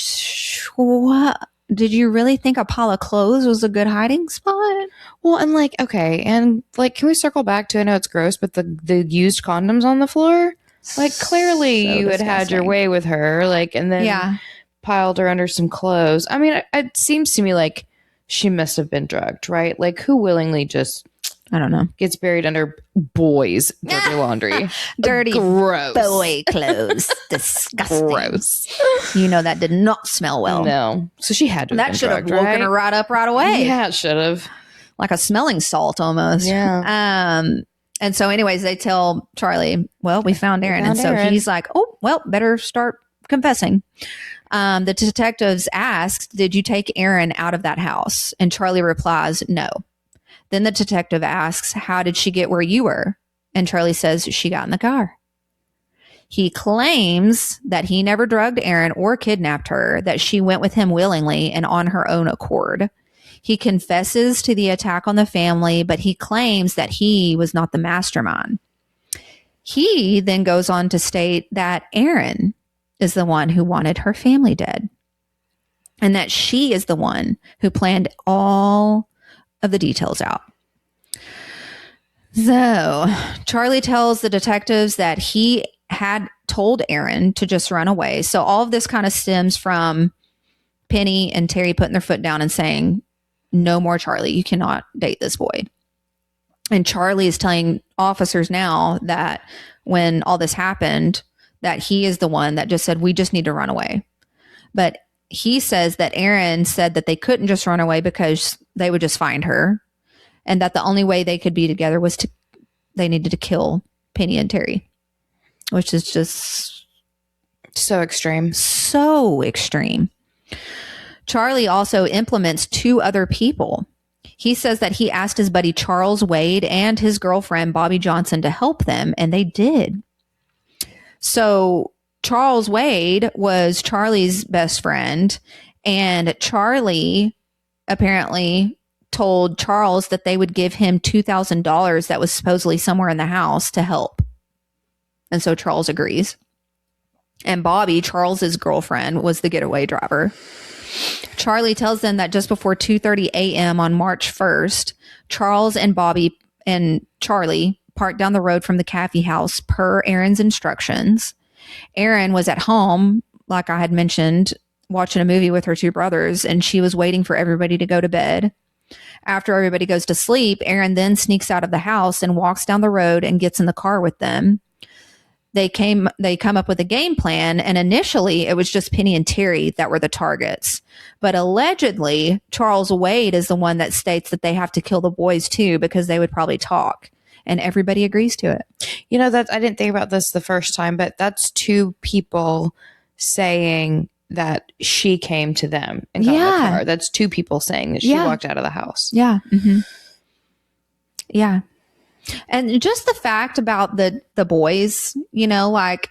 What? Did you really think a pile of clothes was a good hiding spot?
Well, and like, okay, and like, can we circle back to, I know it's gross, but the used condoms on the floor? Like, clearly
So
you had your
disgusting.
way with her, like, and then piled her under some clothes. I mean, it seems to me like she must have been drugged, right? Like, who willingly just,
I don't know,
gets buried under boys' dirty laundry?
Dirty
gross
boy clothes. Disgusting.
Gross.
You know that did not smell well.
No. So she had to have
That
been
should have
drugged,
woken
right?
her right up right away.
Yeah, it should have.
Like a smelling salt almost.
Yeah.
And so anyways, they tell Charlie, well, we found Erin. And so he's like, oh, well, better start confessing. The detectives asked, did you take Erin out of that house? And Charlie replies, no. Then the detective asks, how did she get where you were? And Charlie says, she got in the car. He claims that he never drugged Erin or kidnapped her, that she went with him willingly and on her own accord. He confesses to the attack on the family, but he claims that he was not the mastermind. He then goes on to state that Erin is the one who wanted her family dead, and that she is the one who planned all of the details out. So Charlie tells the detectives that he had told Erin to just run away. So all of this kind of stems from Penny and Terry putting their foot down and saying, no more, Charlie, you cannot date this boy. And Charlie is telling officers now that when all this happened, that he is the one that just said, we just need to run away. But he says that Erin said that they couldn't just run away because they would just find her, and that the only way they could be together was they needed to kill Penny and Terry, which is just
so extreme.
So extreme. Charlie also implements 2 other people. He says that he asked his buddy Charles Wade and his girlfriend Bobby Johnson to help them, and they did. So Charles Wade was Charlie's best friend, and Charlie apparently told Charles that they would give him $2,000 that was supposedly somewhere in the house to help. And so Charles agrees. And Bobby, Charles's girlfriend, was the getaway driver. Charlie tells them that just before 2:30 a.m. on March 1st, Charles and Bobby and Charlie parked down the road from the Caffey house per Erin's instructions. Erin was at home, like I had mentioned, watching a movie with her 2 brothers, and she was waiting for everybody to go to bed. After everybody goes to sleep, Erin then sneaks out of the house and walks down the road and gets in the car with them. They come up with a game plan, and initially it was just Penny and Terry that were the targets. But allegedly, Charles Wade is the one that states that they have to kill the boys too because they would probably talk. And everybody agrees to it.
You know, that I didn't think about this the first time, but that's 2 people saying that she came to them and got in the car. That's 2 people saying that she walked out of the house.
Yeah. Mm-hmm. Yeah. And just the fact about the boys, you know, like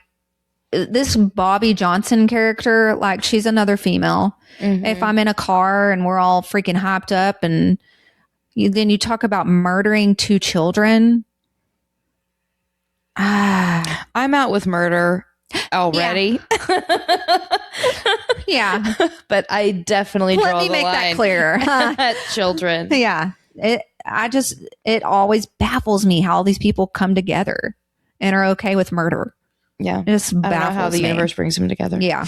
this Bobby Johnson character, like she's another female. Mm-hmm. If I'm in a car and we're all freaking hyped up and then you talk about murdering 2 children.
I'm out with murder already.
Yeah.
But I definitely draw the line.
Let me make that clearer.
At children.
Yeah. It always baffles me how all these people come together and are okay with murder.
Yeah.
It just baffles
I don't know how the universe brings them together.
Yeah.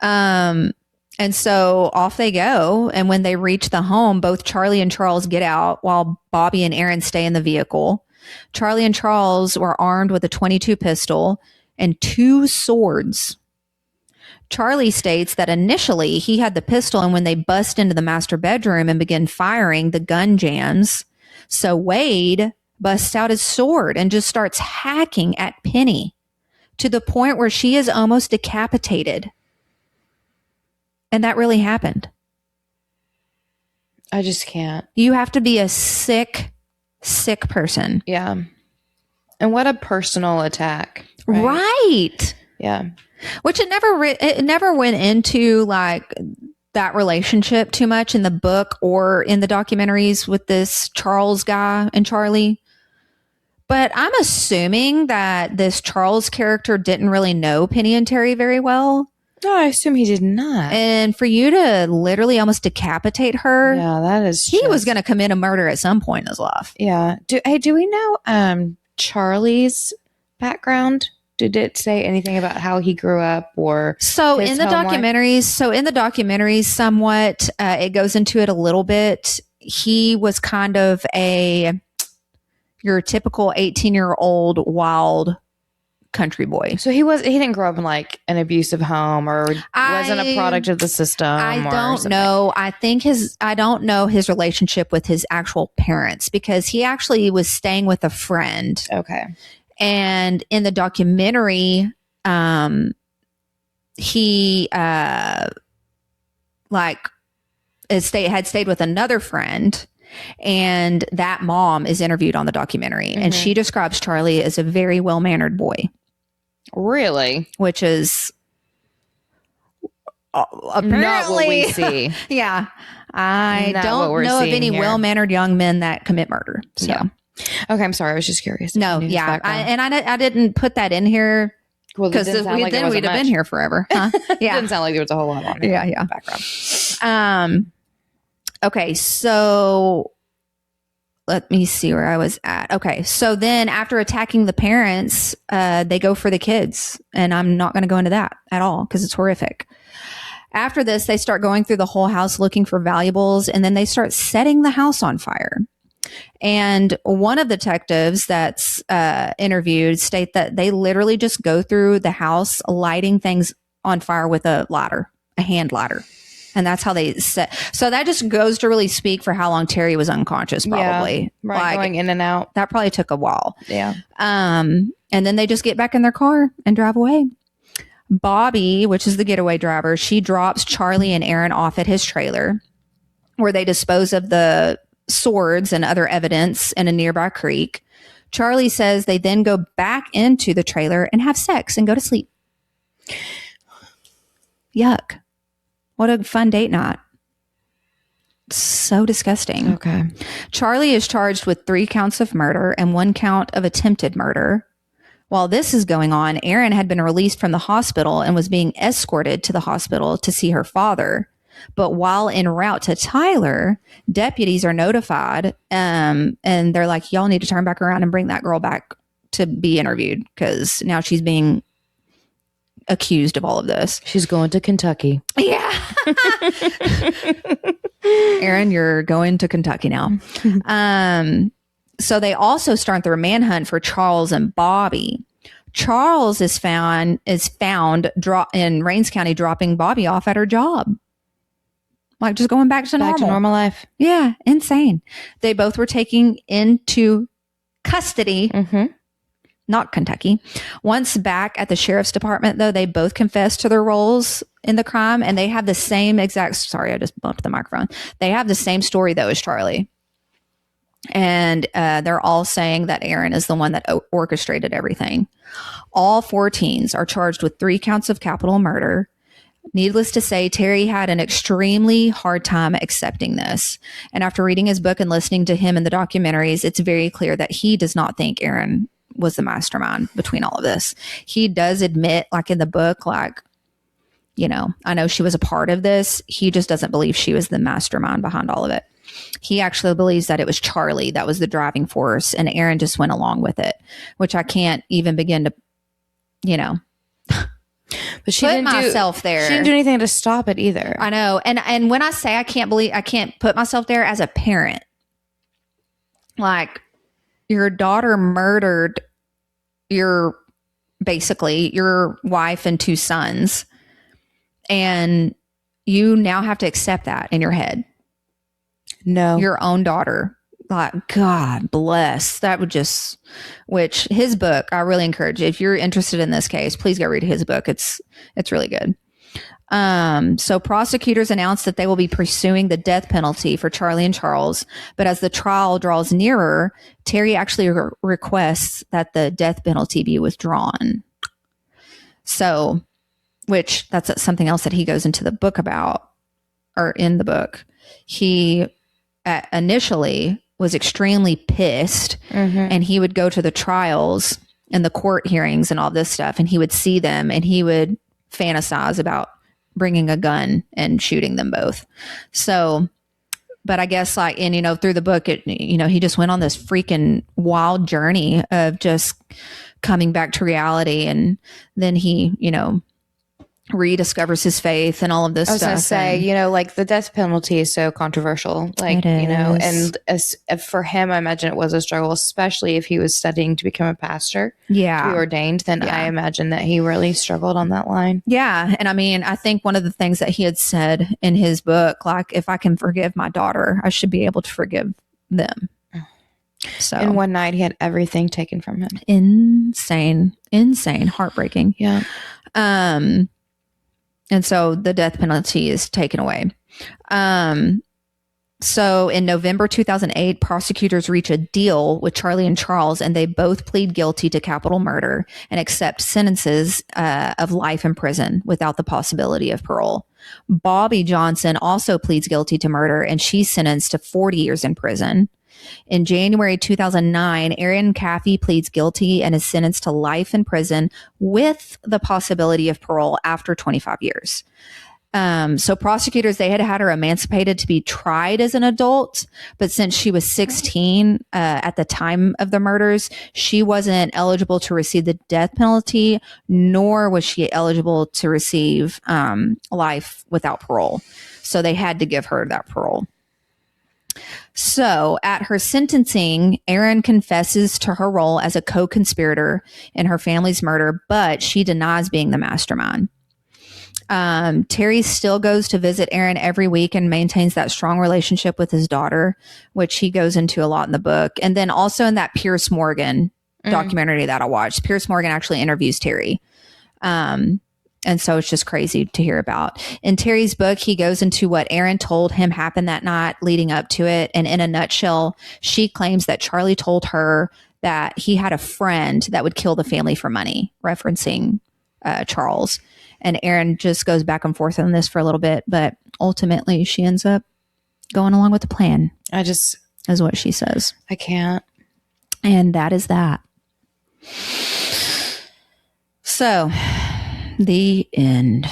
And so off they go. And when they reach the home, both Charlie and Charles get out while Bobby and Erin stay in the vehicle. Charlie and Charles were armed with a .22 pistol and 2 swords. Charlie states that initially he had the pistol, and when they bust into the master bedroom and begin firing, the gun jams. So Wade busts out his sword and just starts hacking at Penny to the point where she is almost decapitated. And that really happened.
I just can't.
You have to be a sick person.
Yeah. And what a personal attack.
Right.
Yeah.
Which it never went into like that relationship too much in the book or in the documentaries with this Charles guy and Charlie. But I'm assuming that this Charles character didn't really know Penny and Terry very well.
No, I assume he did not.
And for you to literally almost decapitate her.
Yeah, that is
He was going to commit a murder at some point in his life.
Yeah. Do we know Charlie's background? Did it say anything about how he grew up or
so in the documentaries somewhat it goes into it a little bit. He was kind of your typical 18-year-old wild country boy.
So he didn't grow up in like an abusive home or wasn't a product of the system.
I don't know. I don't know his relationship with his actual parents because he actually was staying with a friend.
Okay.
And in the documentary, he had stayed with another friend, and that mom is interviewed on the documentary, and she describes Charlie as a very well-mannered boy.
Really?
Which is apparently
not what we see.
Yeah. I don't know of any well-mannered young men that commit murder. So.
Yeah. Okay, I'm sorry. I was just curious.
No, yeah. I didn't put that in here because then we'd have been here forever. Huh? Yeah.
It didn't sound like there was a whole lot on here.
Yeah.
Background.
Okay, so let me see where I was at. Okay, so then after attacking the parents, they go for the kids. And I'm not going to go into that at all because it's horrific. After this, they start going through the whole house looking for valuables, and then they start setting the house on fire. And one of the detectives that's interviewed state that they literally just go through the house lighting things on fire with a hand ladder. And that's how they set. So that just goes to really speak for how long Terry was unconscious, probably.
Yeah, right, going in and out.
That probably took a while.
Yeah.
And then they just get back in their car and drive away. Bobby, which is the getaway driver, she drops Charlie and Aaron off at his trailer where they dispose of the swords and other evidence in a nearby creek. Charlie says they then go back into the trailer and have sex and go to sleep. Yuck. What a fun date night. So disgusting.
Okay.
Charlie is charged with 3 counts of murder and 1 count of attempted murder. While this is going on, Erin had been released from the hospital and was being escorted to the hospital to see her father. But while en route to Tyler, deputies are notified and they're like, y'all need to turn back around and bring that girl back to be interviewed because now she's being accused of all of this.
She's going to Kentucky.
Yeah. Erin, you're going to Kentucky now. So they also start their manhunt for Charles and Bobby. Charles is found in Rains County dropping Bobby off at her job. Like just going back to normal
life.
Yeah, insane. They both were taken into custody. Not Kentucky. Once back at the sheriff's department, though, they both confessed to their roles in the crime, and they have the same exact. Sorry, I just bumped the microphone. They have the same story though as Charlie, and they're all saying that Erin is the one that orchestrated everything. All 4 teens are charged with 3 counts of capital murder. Needless to say, Terry had an extremely hard time accepting this. And after reading his book and listening to him in the documentaries, it's very clear that he does not think Erin was the mastermind between all of this. He does admit, like in the book, like, you know, I know she was a part of this. He just doesn't believe she was the mastermind behind all of it. He actually believes that it was Charlie that was the driving force and Erin just went along with it, which I can't even begin to, you know,
but she
put myself there.
She didn't do anything to stop it either.
I know. And when I say I can't put myself there as a parent, like your daughter murdered your wife and 2 sons, and you now have to accept that in your head.
No.
Your own daughter like, God bless. That would just, which his book, I really encourage you. If you're interested in this case, please go read his book. It's really good. So prosecutors announced that they will be pursuing the death penalty for Charlie and Charles. But as the trial draws nearer, Terry actually requests that the death penalty be withdrawn. So, which that's something else that he goes into the book about, or in the book. He initially was extremely pissed, and he would go to the trials and the court hearings and all this stuff, and he would see them and he would fantasize about bringing a gun and shooting them both. So, but I guess like, and through the book, he just went on this freaking wild journey of just coming back to reality. And then he, rediscovers his faith and all of this stuff.
I was going to say, like the death penalty is so controversial, like, and for him, I imagine it was a struggle, especially if he was studying to become a pastor, to be ordained, then I imagine that he really struggled on that line.
Yeah. And I mean, I think one of the things that he had said in his book, like, if I can forgive my daughter, I should be able to forgive them. So,
and one night he had everything taken from him.
Insane, heartbreaking.
Yeah.
And so the death penalty is taken away. So in November 2008, prosecutors reach a deal with Charlie and Charles, and they both plead guilty to capital murder and accept sentences of life in prison without the possibility of parole. Bobby Johnson also pleads guilty to murder, and she's sentenced to 40 years in prison. In January 2009, Aaron Caffey pleads guilty and is sentenced to life in prison with the possibility of parole after 25 years. So prosecutors, they had her emancipated to be tried as an adult, but since she was 16 at the time of the murders, she wasn't eligible to receive the death penalty, nor was she eligible to receive life without parole. So they had to give her that parole. So at her sentencing, Erin confesses to her role as a co-conspirator in her family's murder, but she denies being the mastermind. Terry still goes to visit Erin every week and maintains that strong relationship with his daughter, which he goes into a lot in the book. And then also in that Piers Morgan documentary that I watched, Piers Morgan actually interviews Terry. And so it's just crazy to hear about. In Terry's book, he goes into what Erin told him happened that night leading up to it. And in a nutshell, she claims that Charlie told her that he had a friend that would kill the family for money, referencing Charles. And Erin just goes back and forth on this for a little bit, but ultimately she ends up going along with the plan. Is what she says.
I can't.
And that is that. So, the end.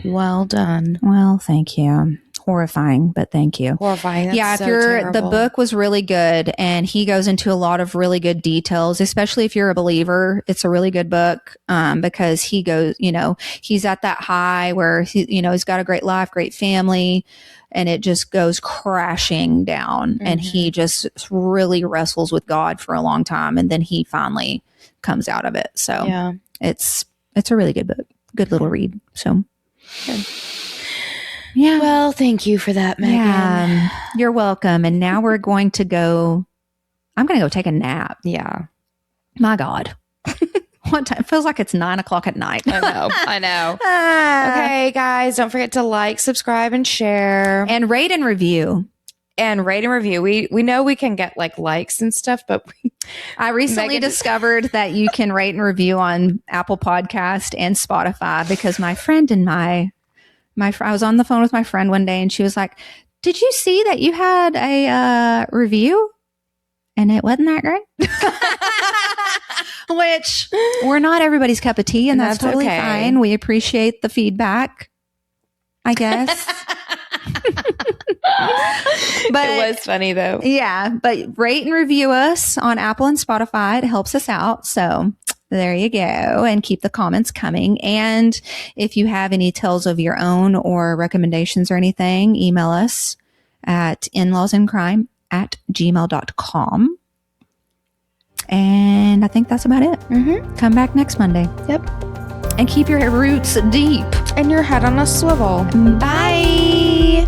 Well done.
Well, thank you. Horrifying, but thank you.
Horrifying.
That's the book was really good, and he goes into a lot of really good details, especially if you're a believer. It's a really good book because he goes, he's at that high where he's got a great life, great family, and it just goes crashing down. And he just really wrestles with God for a long time, and then he finally comes out of it. So yeah, it's a really good book. Good little read. So
good. Yeah. Well, thank you for that, Megan.
Yeah, you're welcome. And now I'm going to go take a nap.
Yeah.
My God. What time? It feels like it's 9:00 at night.
I know. Okay, guys, don't forget to like, subscribe, and share.
And rate and review.
We know we can get likes and stuff, but
I recently discovered that you can rate and review on Apple Podcast and Spotify because my friend and I was on the phone with my friend one day and she was like, "Did you see that you had a review? And it wasn't that great." Which we're not everybody's cup of tea, and that's totally fine. We appreciate the feedback, I guess.
But it was funny though.
Yeah, but rate and review us on Apple and Spotify. It helps us out. So there you go. And keep the comments coming. And if you have any tales of your own or recommendations or anything, email us at inlawsincrime@gmail.com. And I think that's about it. Come back next Monday.
Yep.
And keep your roots deep.
And your head on a swivel.
Bye.